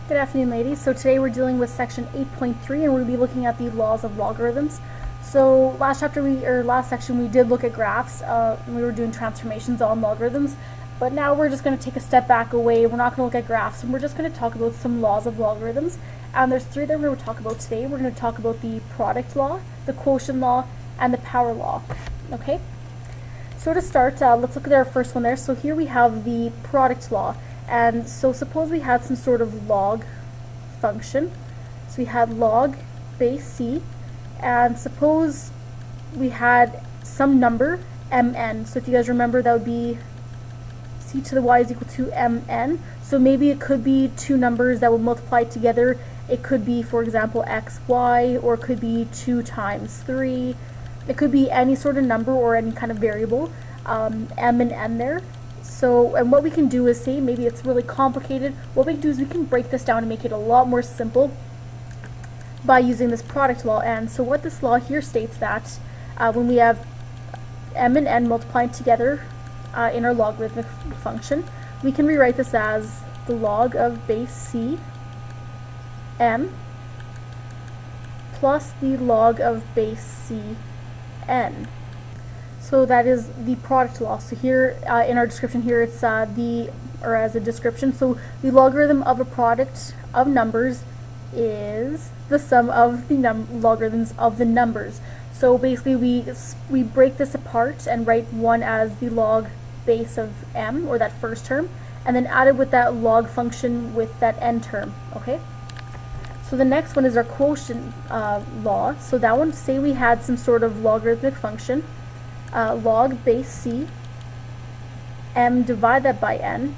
Good afternoon, ladies. So today we're dealing with section 8.3 and we'll be looking at the laws of logarithms. So last section we did look at graphs. We were doing transformations on logarithms, but now we're just going to take a step back away. We're not going to look at graphs, and we're just going to talk about some laws of logarithms. And there's three that we're going to talk about today. We're going to talk about the product law, the quotient law, and the power law. Okay? So to start, let's look at our first one there. So here we have the product law. And so suppose we had some sort of log function. So we had log base c, and suppose we had some number mn. So if you guys remember, that would be c to the y is equal to mn. So maybe it could be two numbers that would multiply together. It could be, for example, xy, or it could be 2 times 3. It could be any sort of number or any kind of variable, m and n there. So, and what we can do is, say maybe it's really complicated, what we can do is we can break this down and make it a lot more simple by using this product law. And so what this law here states that when we have m and n multiplying together in our logarithmic function, we can rewrite this as the log of base c m plus the log of base c n. So that is the product law. So here in our description here, it's as a description. So the logarithm of a product of numbers is the sum of the logarithms of the numbers. So basically we break this apart and write one as the log base of m, or that first term, and then add it with that log function with that n term. Okay. So the next one is our quotient law. So that one, say we had some sort of logarithmic function, log base c, m divide that by n,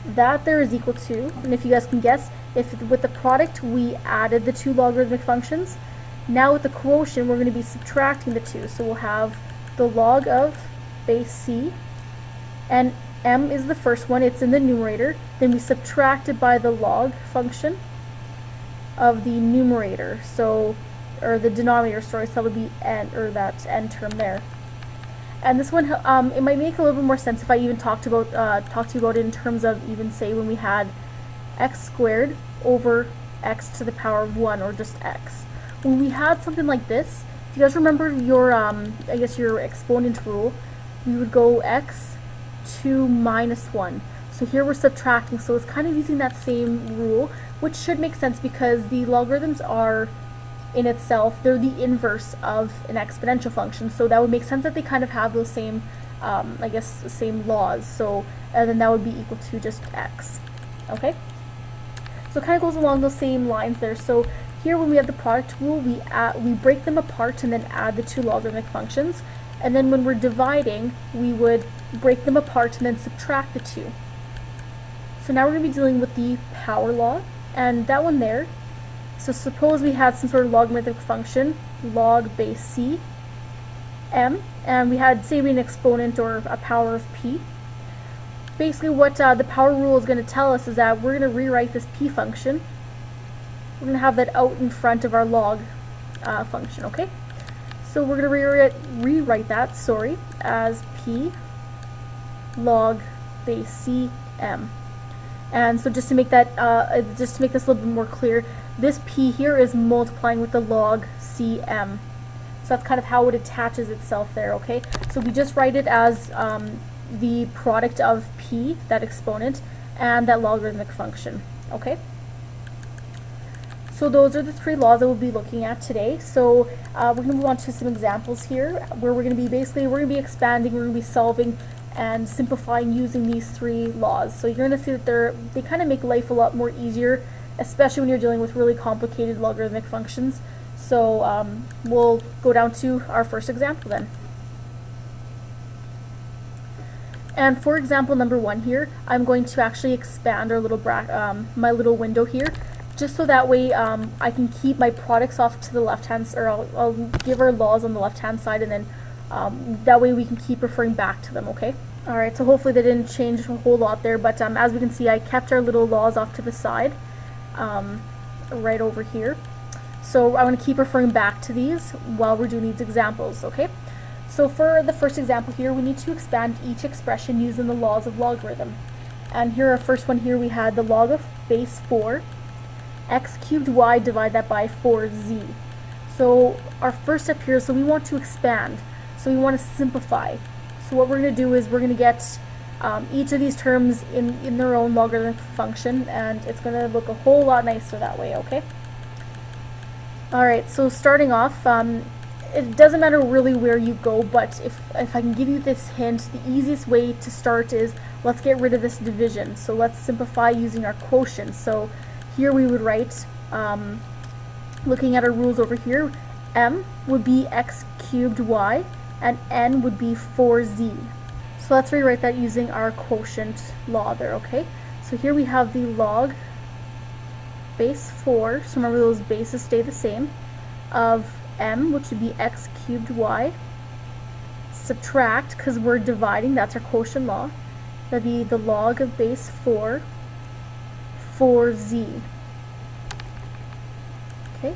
that there is equal to, and if you guys can guess, if with the product we added the two logarithmic functions, now with the quotient we're going to be subtracting the two. So we'll have the log of base c, and m is the first one, it's in the numerator, then we subtract it by the log function of the numerator, so, or the denominator, sorry, so that would be n, or that n term there. And this one, it might make a little bit more sense if I even talked to you about it in terms of, even say when we had x squared over x to the power of 1, or just x. When we had something like this, if you guys remember your, I guess your exponent rule, we would go x to minus 1. So here we're subtracting, so it's kind of using that same rule, which should make sense because the logarithms are in itself, they're the inverse of an exponential function, so that would make sense that they kind of have those same, I guess, the same laws. So, and then that would be equal to just x. Okay? So it kind of goes along those same lines there. So here when we have the product rule, we break them apart and then add the two logarithmic functions. And then when we're dividing, we would break them apart and then subtract the two. So now we're going to be dealing with the power law, and that one there. So suppose we had some sort of logarithmic function, log base c, m, and we had, say, an exponent or a power of p. Basically what the power rule is going to tell us is that we're going to rewrite this p function. We're going to have that out in front of our log function, okay? So we're going to rewrite that, as p log base c m. And so just to make that, just to make this a little bit more clear, this p here is multiplying with the log cm. So that's kind of how it attaches itself there, okay? So we just write it as the product of p, that exponent, and that logarithmic function, okay? So those are the three laws that we'll be looking at today. So we're going to move on to some examples here, where we're going to be expanding, we're going to be solving and simplifying using these three laws. So you're going to see that they kind of make life a lot more easier, especially when you're dealing with really complicated logarithmic functions. So we'll go down to our first example then. And for example number 1 here, I'm going to actually expand our little my little window here, just so that way I can keep my products off to the left hand, or I'll give our laws on the left hand side, and then that way we can keep referring back to them, okay? Alright, so hopefully they didn't change a whole lot there, but as we can see, I kept our little laws off to the side, right over here. So I want to keep referring back to these while we're doing these examples, okay? So for the first example here, we need to expand each expression using the laws of logarithm. And here our first one here we had the log of base 4 x cubed y, divide that by 4z. So our first step here, so we want to expand, so we want to simplify. So what we're going to do is we're going to get each of these terms in their own logarithmic function, and it's going to look a whole lot nicer that way, okay? Alright, so starting off, it doesn't matter really where you go, but if I can give you this hint, the easiest way to start is let's get rid of this division. So let's simplify using our quotient. So here we would write, looking at our rules over here, m would be x cubed y, and n would be 4z. So let's rewrite that using our quotient law there, okay? So here we have the log base 4, so remember those bases stay the same, of m, which would be x cubed y, subtract, because we're dividing, that's our quotient law, that'd be the log of base 4, 4z. Okay.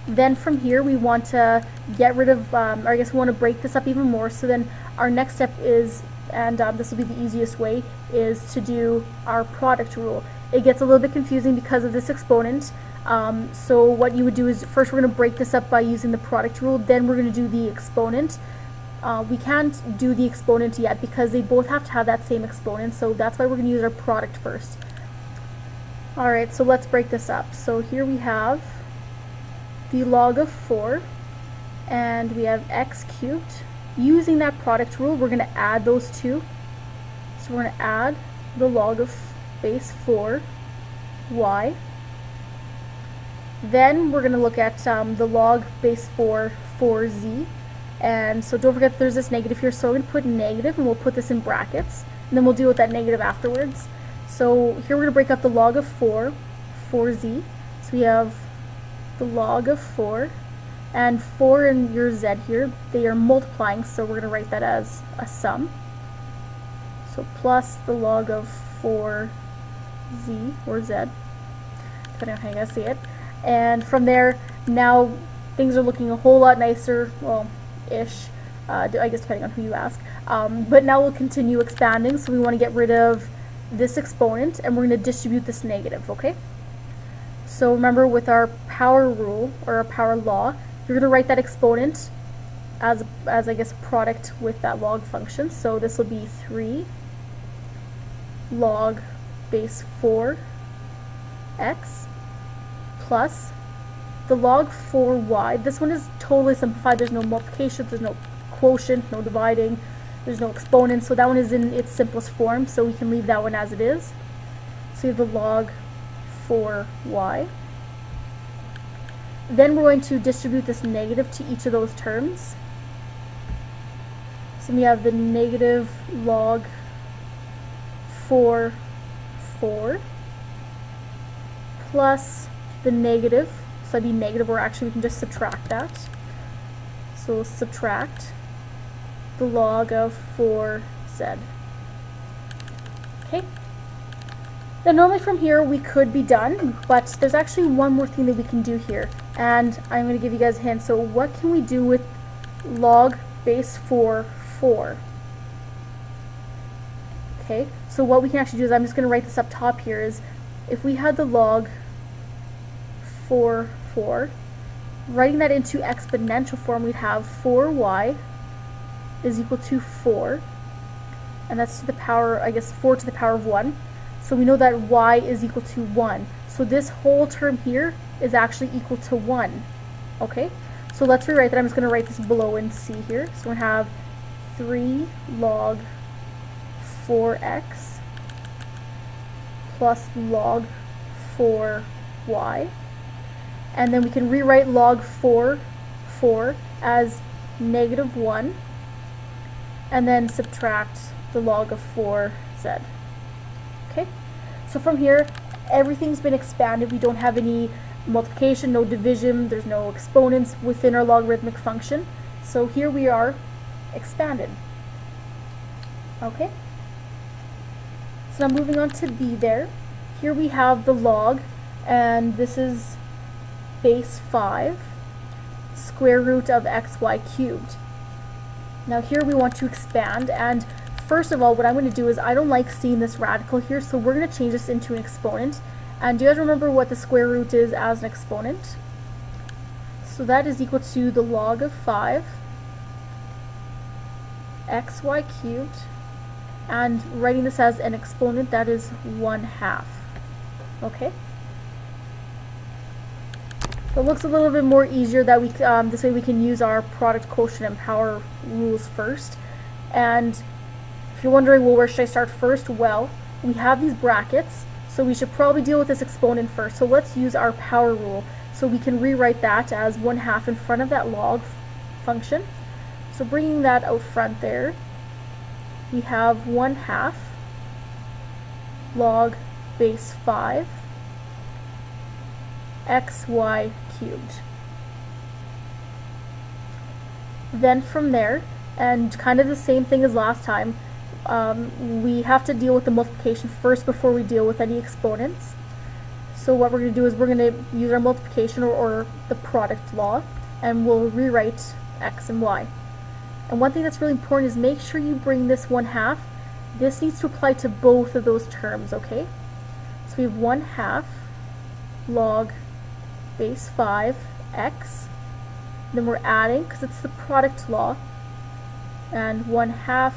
Then from here we want to get rid of, or I guess we want to break this up even more, so then our next step is, and this will be the easiest way, is to do our product rule. It gets a little bit confusing because of this exponent, so what you would do is first we're going to break this up by using the product rule, then we're going to do the exponent. We can't do the exponent yet because they both have to have that same exponent, so that's why we're going to use our product first. Alright, so let's break this up. So here we have the log of 4, and we have x cubed. Using that product rule, we're going to add those two. So we're going to add the log of base 4, y. Then we're going to look at the log base 4, 4z. And so don't forget there's this negative here, so we're going to put negative, and we'll put this in brackets. And then we'll deal with that negative afterwards. So here we're going to break up the log of 4, 4z. So we have the log of 4, and 4 and your z here, they are multiplying, so we're going to write that as a sum. So plus the log of 4z, or z, depending on how you guys see it. And from there, now things are looking a whole lot nicer, well, ish, I guess depending on who you ask. But now we'll continue expanding, so we want to get rid of this exponent, and we're going to distribute this negative, okay? So remember, with our power rule, or our power law, you're going to write that exponent as I guess product with that log function. So this will be 3 log base 4 x plus the log 4y. This one is totally simplified. There's no multiplication, there's no quotient, no dividing, there's no exponent, so that one is in its simplest form, so we can leave that one as it is. So you have the log 4y. Then we're going to distribute this negative to each of those terms. So we have the negative log 4 plus the negative, so that'd be negative, or actually we can just subtract that. So we'll subtract the log of 4z. Okay. Now normally from here we could be done, but there's actually one more thing that we can do here, and I'm going to give you guys a hint. So what can we do with log base 4, 4? Okay, so what we can actually do is, I'm just going to write this up top here, is if we had the log 4, 4, writing that into exponential form, we'd have 4y is equal to 4, and that's to the power, I guess 4 to the power of 1. So we know that y is equal to 1. So this whole term here is actually equal to 1. Okay? So let's rewrite that. I'm just going to write this below in C here. So we're going to have 3 log 4x plus log 4y. And then we can rewrite log 4 as negative 1. And then subtract the log of 4z. Okay? So from here, everything's been expanded. We don't have any multiplication, no division, there's no exponents within our logarithmic function. So here we are expanded. Okay? So now moving on to B there. Here we have the log, and this is base 5, square root of xy cubed. Now here we want to expand, and first of all, what I'm going to do is I don't like seeing this radical here, so we're going to change this into an exponent. And do you guys remember what the square root is as an exponent? So that is equal to the log of 5 xy cubed, and writing this as an exponent, that is 1/2. Okay? So it looks a little bit more easier that we this way we can use our product, quotient, and power rules first. And if you're wondering, well, where should I start first? Well, we have these brackets, so we should probably deal with this exponent first. So let's use our power rule. So we can rewrite that as 1/2 in front of that log function. So bringing that out front there, we have 1/2 log base 5 xy cubed. Then from there, and kind of the same thing as last time, we have to deal with the multiplication first before we deal with any exponents. So what we're going to do is we're going to use our multiplication or the product law, and we'll rewrite x and y. And one thing that's really important is make sure you bring this 1/2. This needs to apply to both of those terms, okay? So we have 1/2 log base 5 x, then we're adding, because it's the product law, and 1/2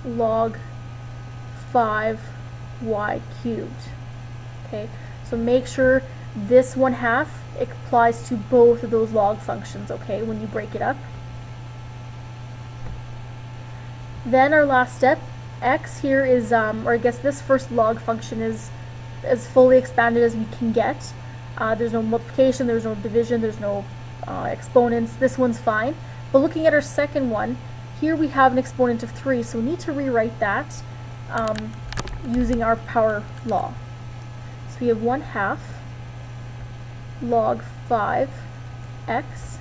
log 5 y cubed. Okay, so make sure this 1/2 applies to both of those log functions, okay, when you break it up. Then our last step, x here is, or I guess this first log function is as fully expanded as we can get. There's no multiplication, there's no division, there's no exponents. This one's fine. But looking at our second one, here we have an exponent of 3, so we need to rewrite that using our power law. So we have 1/2 log 5 x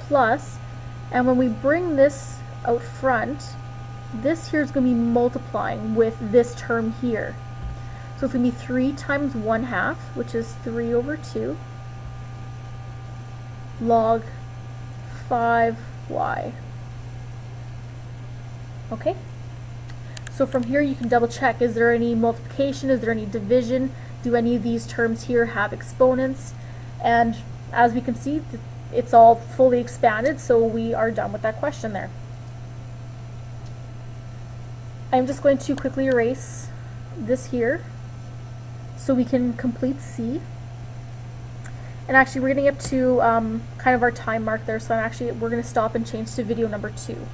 plus, and when we bring this out front, this here is going to be multiplying with this term here. So it's going to be 3 times 1/2, which is 3/2, log 5y. Okay? So from here you can double check, is there any multiplication, is there any division, do any of these terms here have exponents? And as we can see, it's all fully expanded, so we are done with that question there. I'm just going to quickly erase this here so we can complete C. And actually we're getting up to kind of our time mark there, so we're going to stop and change to video number 2.